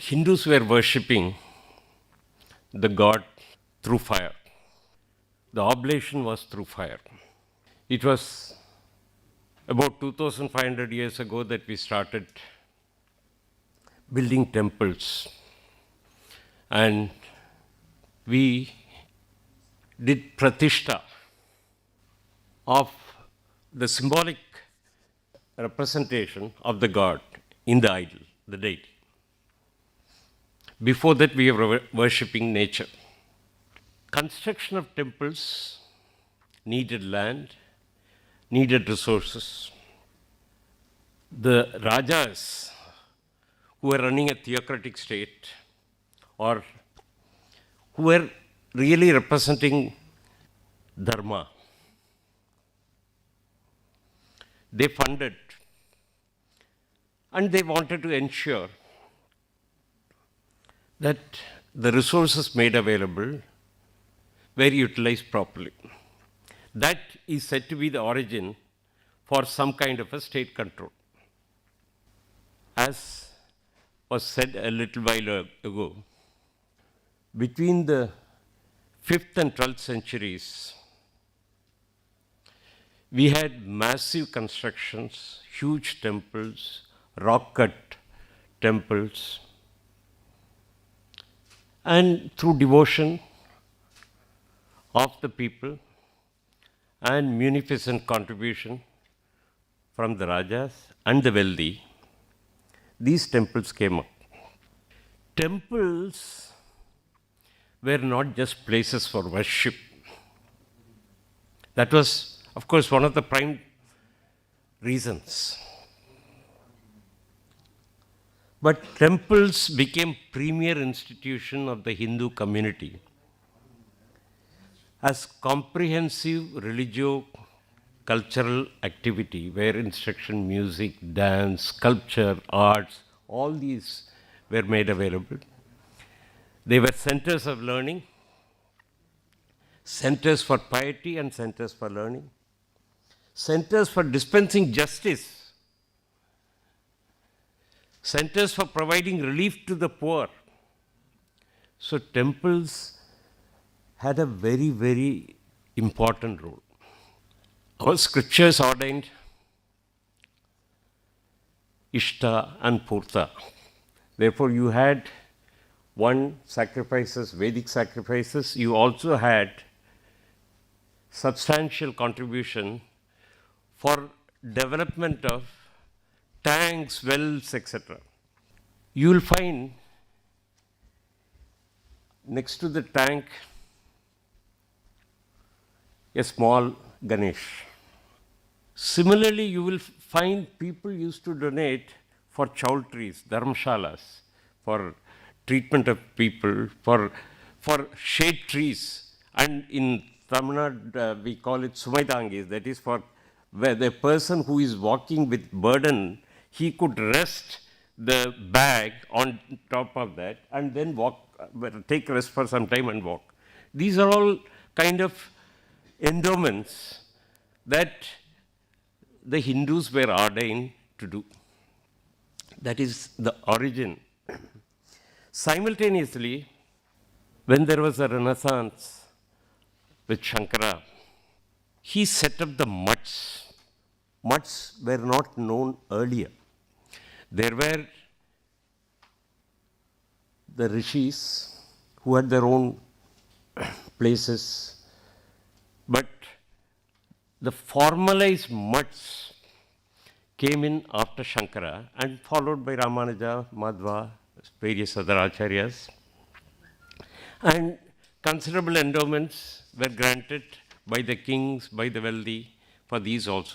Hindus were worshipping the god through fire. The oblation was through fire. It was about 2,500 years ago that we started building temples. And we did pratishta of the symbolic representation of the god in the idol, the deity. Before that, we were worshipping nature. Construction of temples needed land, needed resources. The rajas who were running a theocratic state or who were really representing dharma, they funded and they wanted to ensure that the resources made available were utilized properly. That is said to be the origin for some kind of a state control. As was said a little while ago, between the 5th and 12th centuries, we had massive constructions, huge temples, rock-cut temples, and through devotion of the people and munificent contribution from the rajas and the wealthy, these temples came up. Temples were not just places for worship. That was, of course, one of the prime reasons. But temples became premier institution of the Hindu community as comprehensive religio-cultural activity where instruction, music, dance, sculpture, arts, all these were made available. They were centers of learning, centers for piety and centers for learning, centers for dispensing justice, centers for providing relief to the poor. So temples had a very, very important role. Our scriptures ordained Ishta and Purta. Therefore, you had one sacrifices, Vedic sacrifices. You also had substantial contribution for development of tanks, wells, etc. You will find next to the tank a small Ganesh. Similarly, you will find people used to donate for chowtries, dharmashalas, for treatment of people, for shade trees. And in Tamil Nadu, we call it Sumaidangis, that is for where the person who is walking with burden, he could rest the bag on top of that and then walk, take rest for some time and walk. These are all kind of endowments that the Hindus were ordained to do. That is the origin. Simultaneously, when there was a renaissance with Shankara, he set up the mutts. Mutts were not known earlier. There were the rishis who had their own places, but the formalized mutts came in after Shankara and followed by Ramanuja, Madhva, various other acharyas. And considerable endowments were granted by the kings, by the wealthy, for these also.